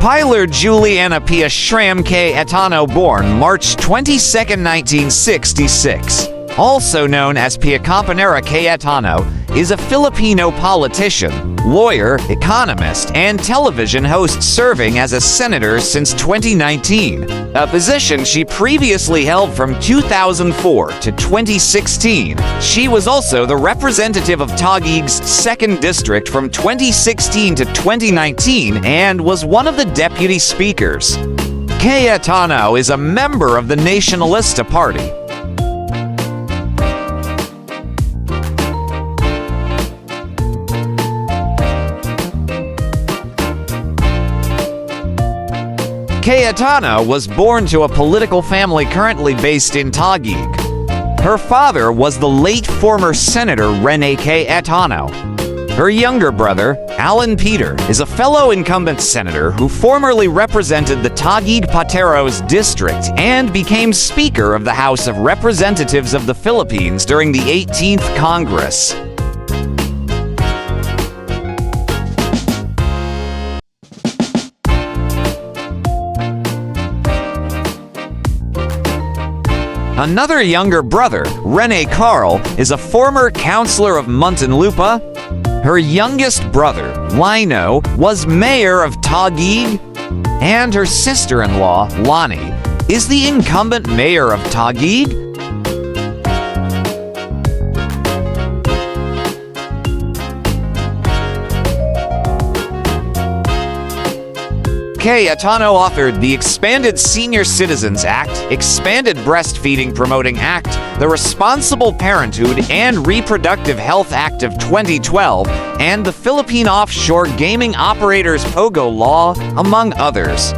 Pilar Juliana Pia Shram Cayetano, born March 22, 1966, also known as Pia Compañera Cayetano, is a Filipino politician, lawyer, economist, and television host serving as a senator since 2019, a position she previously held from 2004 to 2016. She was also the representative of Taguig's 2nd District from 2016 to 2019 and was one of the deputy speakers. Cayetano is a member of the Nacionalista Party. Cayetano was born to a political family currently based in Taguig. Her father was the late former Senator Rene Cayetano. Her younger brother, Alan Peter, is a fellow incumbent senator who formerly represented the Taguig Pateros district and became Speaker of the House of Representatives of the Philippines during the 18th Congress. Another younger brother, Rene Carl, is a former councilor of Muntinlupa. Her youngest brother, Lino, was mayor of Taguig, and her sister-in-law, Lonnie, is the incumbent mayor of Taguig. Cayetano authored the Expanded Senior Citizens Act, Expanded Breastfeeding Promoting Act, the Responsible Parenthood and Reproductive Health Act of 2012, and the Philippine Offshore Gaming Operators POGO Law, among others.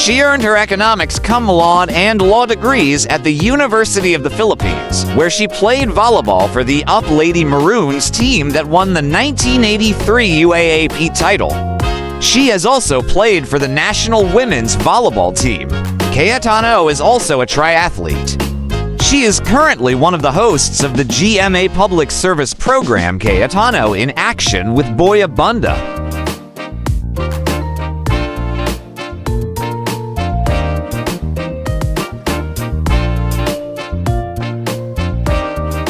She earned her economics cum laude and law degrees at the University of the Philippines, where she played volleyball for the Up Lady Maroons team that won the 1983 UAAP title. She has also played for the national women's volleyball team. Cayetano is also a triathlete. She is currently one of the hosts of the GMA Public Service program Cayetano in Action with Boy Abunda.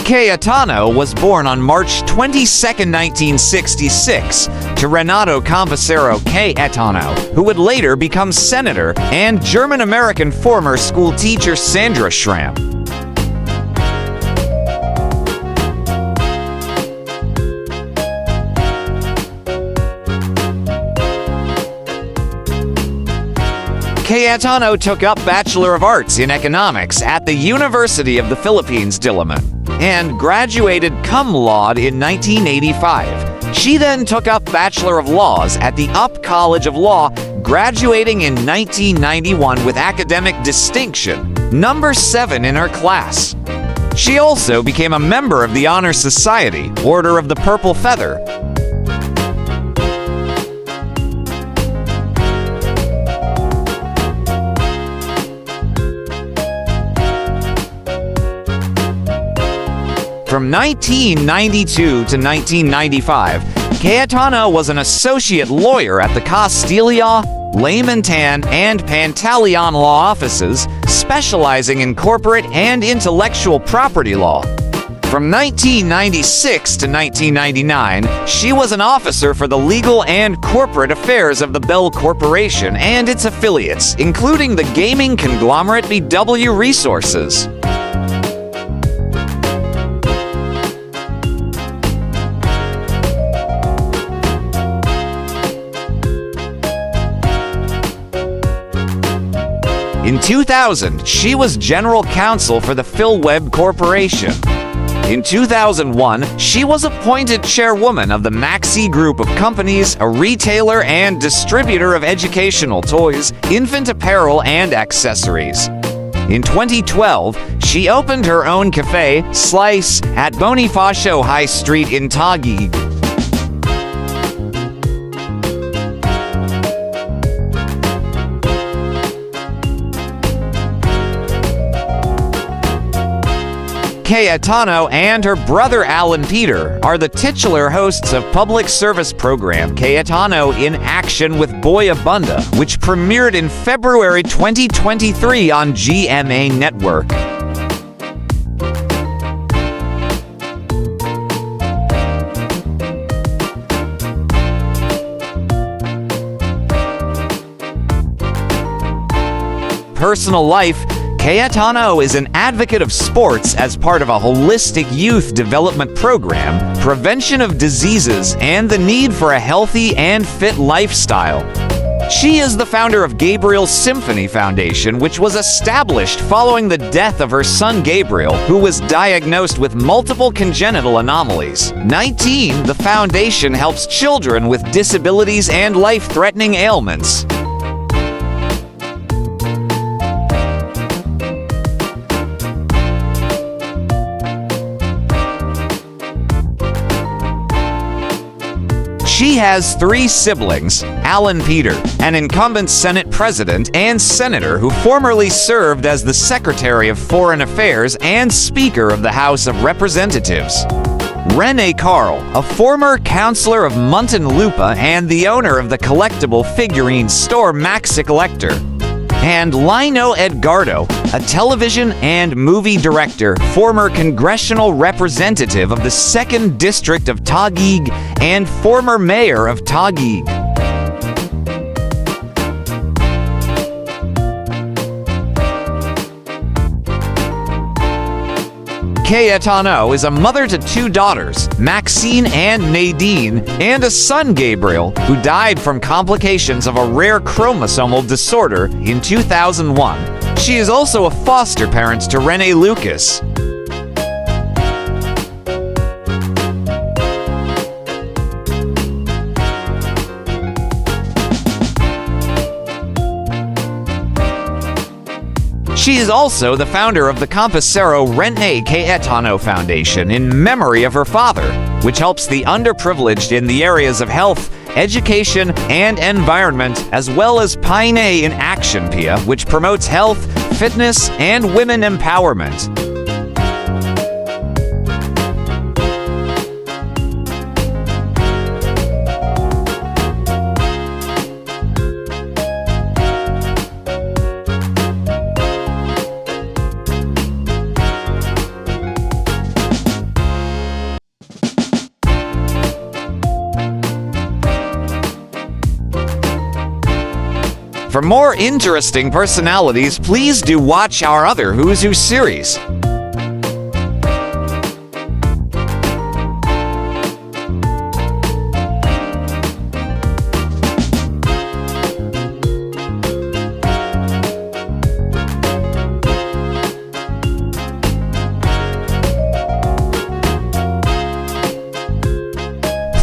Cayetano was born on March 22, 1966, to Renato Campesero Cayetano, who would later become senator, and German-American former school teacher Sandra Schramm. Cayetano took up Bachelor of Arts in Economics at the University of the Philippines, Diliman, and graduated cum laude in 1985. She then took up Bachelor of Laws at the Up College of Law, graduating in 1991 with academic distinction, number 7 in her class. She also became a member of the Honor Society, Order of the Purple Feather. From 1992 to 1995, Cayetano was an associate lawyer at the Castilla, Lehmann-Tan, and Pantaleon law offices, specializing in corporate and intellectual property law. From 1996 to 1999, she was an officer for the legal and corporate affairs of the Bell Corporation and its affiliates, including the gaming conglomerate BW Resources. In 2000, she was general counsel for the PhilWeb Corporation. In 2001, she was appointed chairwoman of the Maxi Group of Companies, a retailer and distributor of educational toys, infant apparel, and accessories. In 2012, she opened her own cafe, Slice, at Bonifacio High Street in Taguig. Cayetano and her brother Alan Peter are the titular hosts of public service program Cayetano in Action with Boy Abunda, which premiered in February 2023 on GMA Network. Personal life, Cayetano is an advocate of sports as part of a holistic youth development program, prevention of diseases, and the need for a healthy and fit lifestyle. She is the founder of Gabriel's Symphony Foundation, which was established following the death of her son Gabriel, who was diagnosed with multiple congenital anomalies. 19, the foundation helps children with disabilities and life-threatening ailments. She has 3 siblings: Alan Peter, an incumbent Senate president and senator who formerly served as the Secretary of Foreign Affairs and Speaker of the House of Representatives; Rene Carl, a former councilor of Muntinlupa and the owner of the collectible figurine store Maxi Collector; and Lino Edgardo, a television and movie director, former congressional representative of the 2nd District of Taguig, and former mayor of Taguig. Cayetano is a mother to 2 daughters, Maxine and Nadine, and a son, Gabriel, who died from complications of a rare chromosomal disorder in 2001. She is also a foster parent to Rene Lucas. She is also the founder of the Compañera Rene Cayetano Foundation in memory of her father, which helps the underprivileged in the areas of health, education, and environment, as well as Paine in Action Pia, which promotes health, fitness, and women empowerment. For more interesting personalities, please do watch our other Who's Who series.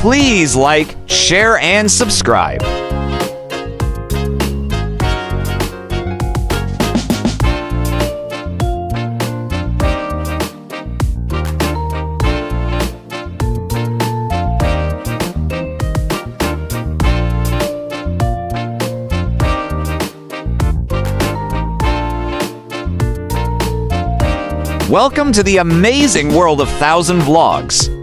Please like, share, and subscribe. Welcome to the amazing world of 1000 Vlogs.